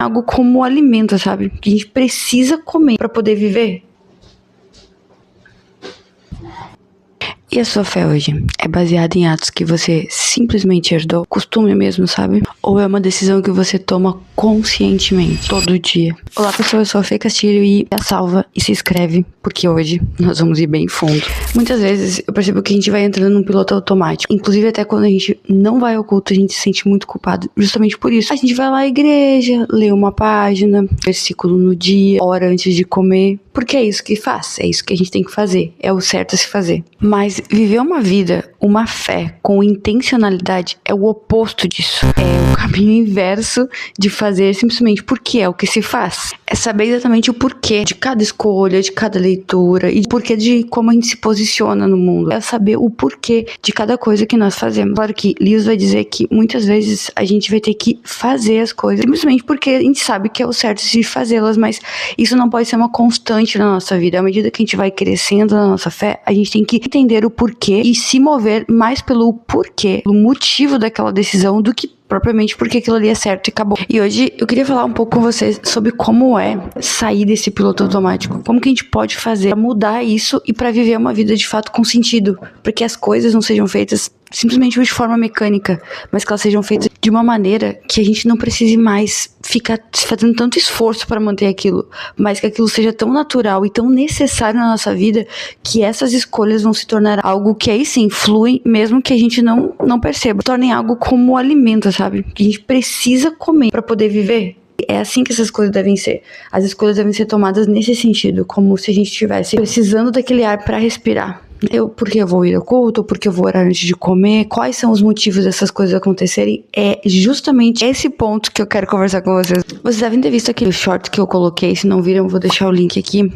algo como alimento, sabe? Que a gente precisa comer para poder viver. E a sua fé hoje é baseada em atos que você simplesmente herdou, costume mesmo, sabe? Ou é uma decisão que você toma conscientemente, todo dia? Olá pessoal, eu sou a Fê Castilho e a salva e se inscreve, porque hoje nós vamos ir bem fundo. Muitas vezes eu percebo que a gente vai entrando num piloto automático, inclusive até quando a gente não vai ao culto, a gente se sente muito culpado, justamente por isso. A gente vai lá à igreja, lê uma página, versículo no dia, ora antes de comer, porque é isso que faz, é isso que a gente tem que fazer, é o certo a se fazer. Mas viver uma vida, uma fé com intencionalidade é o oposto disso. É o caminho inverso de fazer simplesmente porque é o que se faz. É saber exatamente o porquê de cada escolha, de cada leitura e o porquê de como a gente se posiciona no mundo. É saber o porquê de cada coisa que nós fazemos. Claro que Lewis vai dizer que muitas vezes a gente vai ter que fazer as coisas simplesmente porque a gente sabe que é o certo de fazê-las, mas isso não pode ser uma constante na nossa vida. À medida que a gente vai crescendo na nossa fé, a gente tem que entender o porquê e se mover mais pelo porquê, pelo motivo daquela decisão, do que propriamente porque aquilo ali é certo e acabou. E hoje eu queria falar um pouco com vocês sobre como é sair desse piloto automático. Como que a gente pode fazer para mudar isso e para viver uma vida de fato com sentido. Porque as coisas não sejam feitas simplesmente de forma mecânica, mas que elas sejam feitas de uma maneira que a gente não precise mais ficar fazendo tanto esforço para manter aquilo, mas que aquilo seja tão natural e tão necessário na nossa vida que essas escolhas vão se tornar algo que aí sim flui, mesmo que a gente não perceba. Tornem algo como alimento, sabe? Que a gente precisa comer para poder viver. É assim que essas coisas devem ser. As escolhas devem ser tomadas nesse sentido, como se a gente estivesse precisando daquele ar para respirar. Porque eu vou ir ao culto, porque eu vou orar antes de comer, quais são os motivos dessas coisas acontecerem? É justamente esse ponto que eu quero conversar com vocês. Vocês devem ter visto aquele short que eu coloquei, se não viram eu vou deixar o link aqui,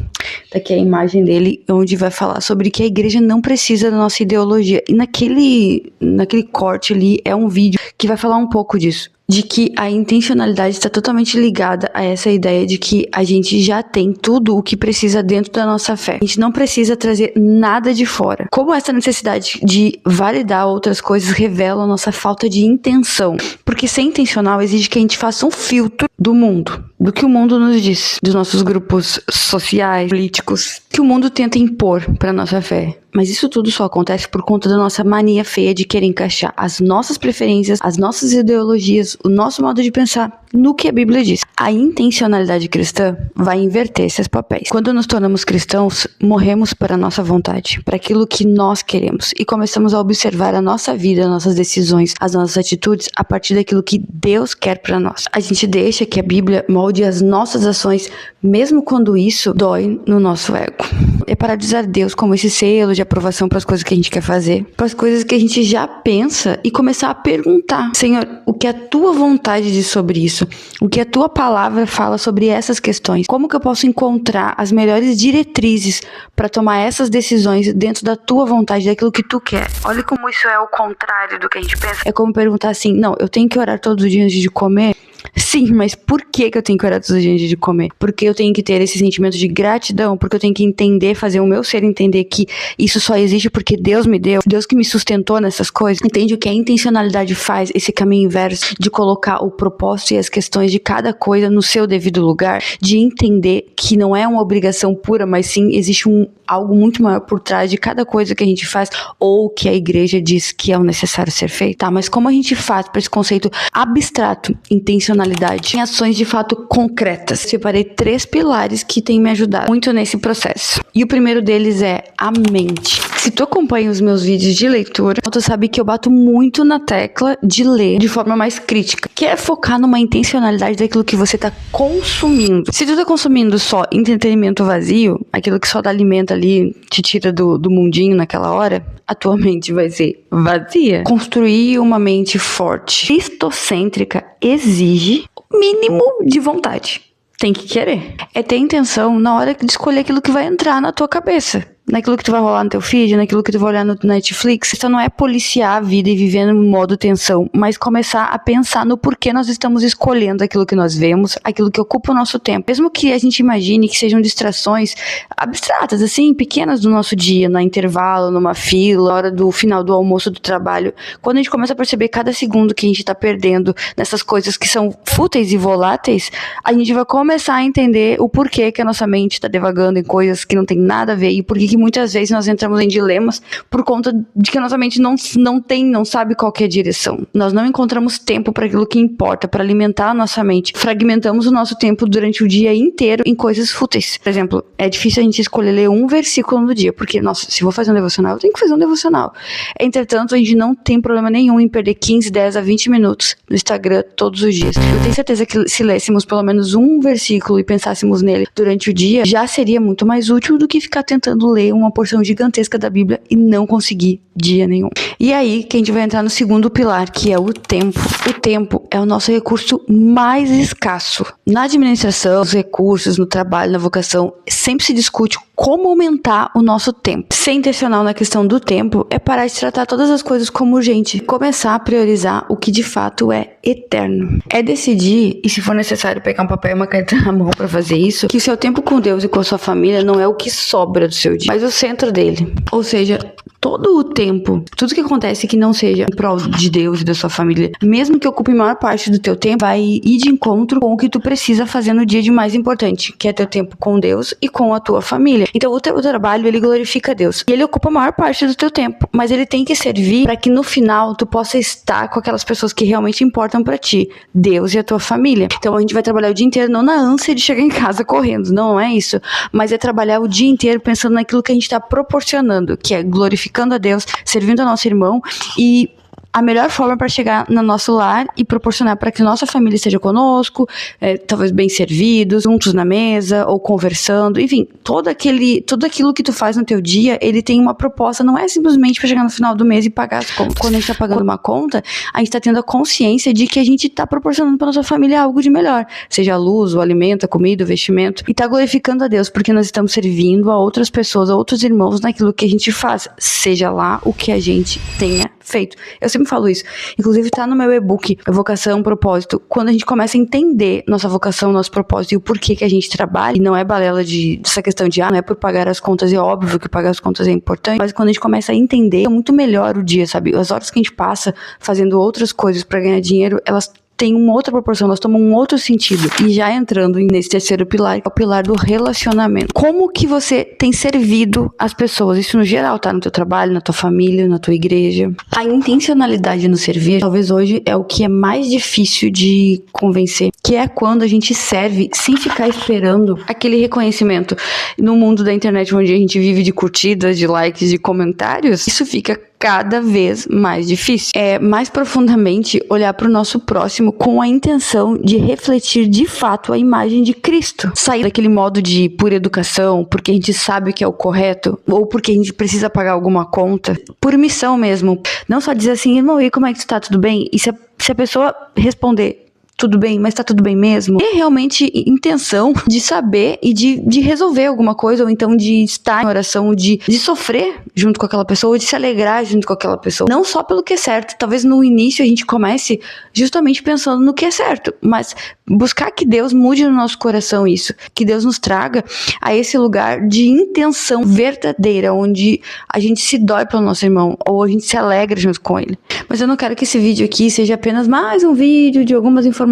daqui a imagem dele, onde vai falar sobre que a igreja não precisa da nossa ideologia. E naquele corte ali é um vídeo que vai falar um pouco disso. De que a intencionalidade está totalmente ligada a essa ideia de que a gente já tem tudo o que precisa dentro da nossa fé. A gente não precisa trazer nada de fora. Como essa necessidade de validar outras coisas revela a nossa falta de intenção. Porque ser intencional exige que a gente faça um filtro do mundo, do que o mundo nos diz, dos nossos grupos sociais, políticos, que o mundo tenta impor para nossa fé. Mas isso tudo só acontece por conta da nossa mania feia de querer encaixar as nossas preferências, as nossas ideologias, o nosso modo de pensar no que a Bíblia diz. A intencionalidade cristã vai inverter esses papéis. Quando nos tornamos cristãos, morremos para a nossa vontade, para aquilo que nós queremos e começamos a observar a nossa vida, nossas decisões, as nossas atitudes a partir daquilo que Deus quer para nós. A gente deixa que a Bíblia molde as nossas ações, mesmo quando isso dói no nosso ego. É parar de usar Deus como esse selo de aprovação para as coisas que a gente quer fazer, para as coisas que a gente já pensa e começar a perguntar: Senhor, o que a tua vontade diz sobre isso? O que a tua palavra fala sobre essas questões? Como que eu posso encontrar as melhores diretrizes para tomar essas decisões dentro da tua vontade, daquilo que tu quer? Olha como isso é o contrário do que a gente pensa. É como perguntar assim: não, eu tenho que orar todos os dias antes de comer? Sim, mas por que eu tenho que orar todos os dias antes de comer? Porque eu tenho que ter esse sentimento de gratidão, porque eu tenho que entender, fazer o meu ser entender que isso só existe porque Deus me deu, Deus que me sustentou nessas coisas. Entende o que a intencionalidade faz, esse caminho inverso de colocar o propósito e as questões de cada coisa no seu devido lugar, de entender que não é uma obrigação pura, mas sim existe algo muito maior por trás de cada coisa que a gente faz ou que a igreja diz que é o necessário ser feito. Tá, mas como a gente faz para esse conceito abstrato, intencionalidade, em ações de fato concretas? Separei 3 pilares que têm me ajudado muito nesse processo. E o primeiro deles é a mente. Se tu acompanha os meus vídeos de leitura, tu sabe que eu bato muito na tecla de ler de forma mais crítica, que é focar numa intencionalidade daquilo que você tá consumindo. Se tu tá consumindo só entretenimento vazio, aquilo que só dá alimento ali, te tira do mundinho naquela hora, a tua mente vai ser vazia. Construir uma mente forte, cristocêntrica, exige o mínimo de vontade. Tem que querer. É ter intenção na hora de escolher aquilo que vai entrar na tua cabeça. naquilo que tu vai rolar no teu feed, naquilo que tu vai olhar no Netflix. Isso não é policiar a vida e viver no modo tensão, mas começar a pensar no porquê nós estamos escolhendo aquilo que nós vemos, aquilo que ocupa o nosso tempo. Mesmo que a gente imagine que sejam distrações abstratas, assim, pequenas do nosso dia, no intervalo, numa fila, na hora do final do almoço do trabalho, quando a gente começa a perceber cada segundo que a gente tá perdendo nessas coisas que são fúteis e voláteis, a gente vai começar a entender o porquê que a nossa mente tá devagando em coisas que não tem nada a ver e por que muitas vezes nós entramos em dilemas por conta de que a nossa mente não sabe qual que é a direção. Nós não encontramos tempo para aquilo que importa, para alimentar a nossa mente. Fragmentamos o nosso tempo durante o dia inteiro em coisas fúteis. Por exemplo, é difícil a gente escolher ler um versículo no dia, porque, nossa, se vou fazer um devocional, eu tenho que fazer um devocional. Entretanto, a gente não tem problema nenhum em perder 15, 10 a 20 minutos no Instagram todos os dias. Eu tenho certeza que se lêssemos pelo menos um versículo e pensássemos nele durante o dia, já seria muito mais útil do que ficar tentando ler uma porção gigantesca da Bíblia e não conseguir dia nenhum. E aí que a gente vai entrar no segundo pilar, que é o tempo. O tempo é o nosso recurso mais escasso. Na administração, nos recursos, no trabalho, na vocação, sempre se discute como aumentar o nosso tempo. Ser intencional na questão do tempo é parar de tratar todas as coisas como urgente, começar a priorizar o que de fato é eterno. É decidir, e se for necessário pegar um papel e uma caneta na mão para fazer isso, que o seu tempo com Deus e com a sua família não é o que sobra do seu dia, mas o centro dele. Ou seja, todo o tempo, tudo que acontece que não seja em prol de Deus e da sua família, mesmo que ocupe a maior parte do teu tempo, vai ir de encontro com o que tu precisa fazer no dia de mais importante, que é teu tempo com Deus e com a tua família. Então o teu trabalho, ele glorifica Deus. E ele ocupa a maior parte do teu tempo, mas ele tem que servir para que no final tu possa estar com aquelas pessoas que realmente importam para ti, Deus e a tua família. Então a gente vai trabalhar o dia inteiro não na ânsia de chegar em casa correndo, não é isso, mas é trabalhar o dia inteiro pensando naquilo que a gente está proporcionando, que é glorificando a Deus, servindo ao nosso irmão e a melhor forma para chegar no nosso lar e proporcionar para que nossa família esteja conosco, talvez bem servidos, juntos na mesa ou conversando, enfim, tudo aquilo que tu faz no teu dia, ele tem uma proposta, não é simplesmente para chegar no final do mês e pagar as contas. Quando a gente tá pagando uma conta, a gente tá tendo a consciência de que a gente tá proporcionando para nossa família algo de melhor, seja a luz, o alimento, a comida, o vestimento, e tá glorificando a Deus, porque nós estamos servindo a outras pessoas, a outros irmãos naquilo que a gente faz, seja lá o que a gente tenha feito. Eu sempre falo isso. Inclusive tá no meu e-book, Vocação, Propósito. Quando a gente começa a entender nossa vocação, nosso propósito e o porquê que a gente trabalha, e não é balela dessa questão de, não é por pagar as contas, é óbvio que pagar as contas é importante, mas quando a gente começa a entender, é muito melhor o dia, sabe? As horas que a gente passa fazendo outras coisas pra ganhar dinheiro, elas tem uma outra proporção, elas tomam um outro sentido. E já entrando nesse terceiro pilar, que é o pilar do relacionamento. Como que você tem servido as pessoas? Isso no geral, tá? No teu trabalho, na tua família, na tua igreja. A intencionalidade no servir, talvez hoje é o que é mais difícil de convencer, que é quando a gente serve sem ficar esperando aquele reconhecimento. No mundo da internet, onde a gente vive de curtidas, de likes, de comentários, isso fica cada vez mais difícil. É mais profundamente olhar para o nosso próximo com a intenção de refletir de fato a imagem de Cristo. Sair daquele modo de pura educação, porque a gente sabe o que é o correto, ou porque a gente precisa pagar alguma conta, por missão mesmo. Não só dizer assim, irmão, e como é que tu tá, tudo bem? E se a pessoa responder, tudo bem, mas tá tudo bem mesmo? É realmente intenção de saber e de resolver alguma coisa, ou então de estar em oração, de sofrer junto com aquela pessoa, ou de se alegrar junto com aquela pessoa. Não só pelo que é certo, talvez no início a gente comece justamente pensando no que é certo, mas buscar que Deus mude no nosso coração isso, que Deus nos traga a esse lugar de intenção verdadeira, onde a gente se dói pelo nosso irmão, ou a gente se alegra junto com ele. Mas eu não quero que esse vídeo aqui seja apenas mais um vídeo de algumas informações,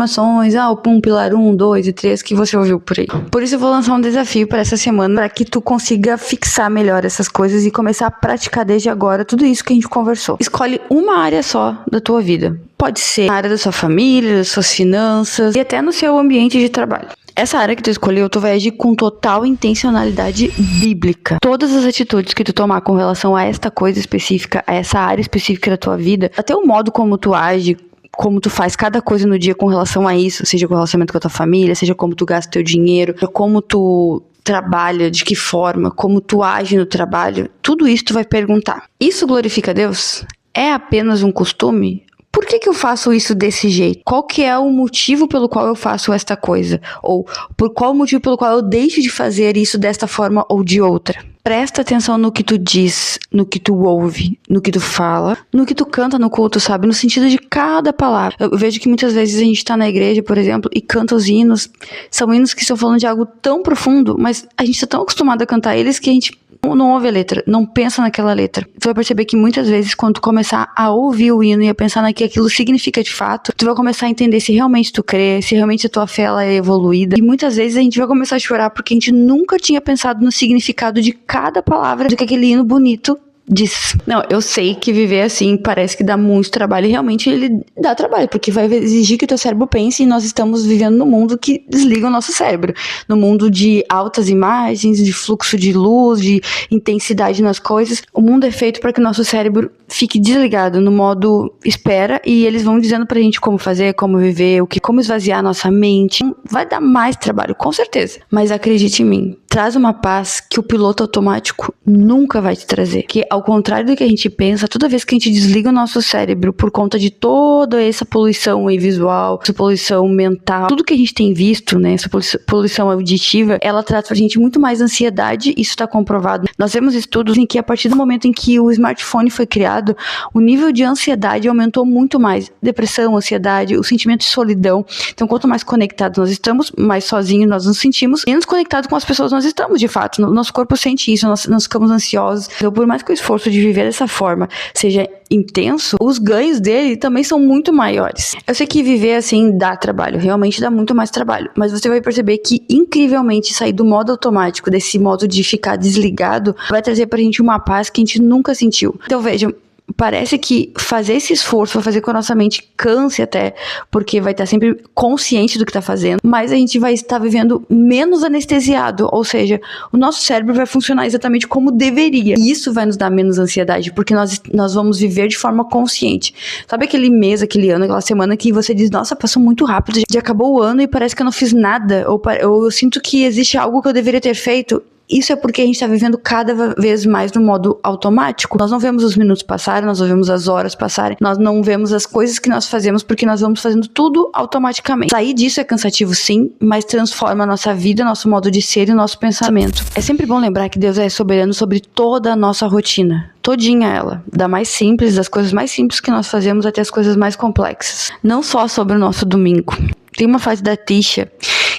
um pilar 1, 2 e 3 que você ouviu por aí. Por isso eu vou lançar um desafio para essa semana, para que tu consiga fixar melhor essas coisas e começar a praticar desde agora tudo isso que a gente conversou. Escolhe uma área só da tua vida. Pode ser na área da sua família, das suas finanças e até no seu ambiente de trabalho. Essa área que tu escolheu, tu vai agir com total intencionalidade bíblica. Todas as atitudes que tu tomar com relação a esta coisa específica, a essa área específica da tua vida, até o modo como tu age, como tu faz cada coisa no dia com relação a isso, seja com o relacionamento com a tua família, seja como tu gasta teu dinheiro, como tu trabalha, de que forma, como tu age no trabalho, tudo isso tu vai perguntar. Isso glorifica a Deus? É apenas um costume? Por que eu faço isso desse jeito? Qual que é o motivo pelo qual eu faço esta coisa? Ou por qual motivo pelo qual eu deixo de fazer isso desta forma ou de outra? Presta atenção no que tu diz, no que tu ouve, no que tu fala, no que tu canta no culto, sabe? No sentido de cada palavra. Eu vejo que muitas vezes a gente tá na igreja, por exemplo, e canta os hinos. São hinos que estão falando de algo tão profundo, mas a gente tá tão acostumado a cantar eles que a gente não ouve a letra, não pensa naquela letra. Tu vai perceber que muitas vezes, quando tu começar a ouvir o hino e a pensar no que aquilo significa de fato, tu vai começar a entender se realmente tu crê, se realmente a tua fé ela é evoluída. E muitas vezes a gente vai começar a chorar porque a gente nunca tinha pensado no significado de cada palavra do que aquele hino bonito diz. Não, eu sei que viver assim parece que dá muito trabalho, e realmente ele dá trabalho, porque vai exigir que o teu cérebro pense, e nós estamos vivendo num mundo que desliga o nosso cérebro, no mundo de altas imagens, de fluxo de luz, de intensidade nas coisas. O mundo é feito para que o nosso cérebro fique desligado no modo espera, e eles vão dizendo pra gente como fazer, como viver, como esvaziar a nossa mente. Vai dar mais trabalho, com certeza, mas acredite em mim, traz uma paz que o piloto automático nunca vai te trazer. Que ao contrário do que a gente pensa, toda vez que a gente desliga o nosso cérebro por conta de toda essa poluição aí visual, essa poluição mental, tudo que a gente tem visto, né, essa poluição auditiva, ela traz pra gente muito mais ansiedade. Isso está comprovado. Nós vemos estudos em que a partir do momento em que o smartphone foi criado, o nível de ansiedade aumentou muito mais. Depressão, ansiedade, o sentimento de solidão. Então, quanto mais conectados nós estamos, mais sozinhos nós nos sentimos, menos conectados com as pessoas nós estamos, de fato. Nosso corpo sente isso, nós ficamos ansiosos. Então, por mais que o esforço de viver dessa forma seja intenso, os ganhos dele também são muito maiores. Eu sei que viver assim dá trabalho, realmente dá muito mais trabalho, mas você vai perceber que, incrivelmente, sair do modo automático, desse modo de ficar desligado, vai trazer pra gente uma paz que a gente nunca sentiu. Então, vejam, parece que fazer esse esforço vai fazer com que a nossa mente canse até, porque vai estar sempre consciente do que está fazendo, mas a gente vai estar vivendo menos anestesiado, ou seja, o nosso cérebro vai funcionar exatamente como deveria, e isso vai nos dar menos ansiedade, porque nós vamos viver de forma consciente. Sabe aquele mês, aquele ano, aquela semana que você diz, nossa, passou muito rápido, já acabou o ano e parece que eu não fiz nada, ou eu sinto que existe algo que eu deveria ter feito? Isso é porque a gente está vivendo cada vez mais no modo automático. Nós não vemos os minutos passarem, nós não vemos as horas passarem, nós não vemos as coisas que nós fazemos, porque nós vamos fazendo tudo automaticamente. Sair disso é cansativo, sim, mas transforma a nossa vida, nosso modo de ser e o nosso pensamento. É sempre bom lembrar que Deus é soberano sobre toda a nossa rotina. Todinha ela, da mais simples, das coisas mais simples que nós fazemos até as coisas mais complexas. Não só sobre o nosso domingo. Tem uma frase da Tisha,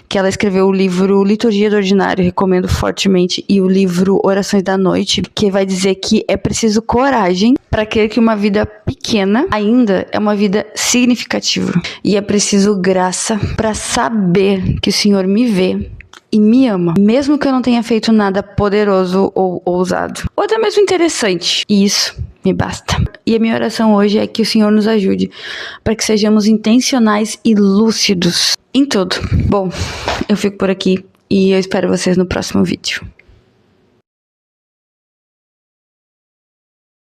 que ela escreveu o livro Liturgia do Ordinário, recomendo fortemente, e o livro Orações da Noite, que vai dizer que é preciso coragem para crer que uma vida pequena ainda é uma vida significativa. E é preciso graça para saber que o Senhor me vê e me ama, mesmo que eu não tenha feito nada poderoso ou ousado, ou até mesmo interessante. E isso me basta. E a minha oração hoje é que o Senhor nos ajude para que sejamos intencionais e lúcidos em tudo. Bom, eu fico por aqui e eu espero vocês no próximo vídeo.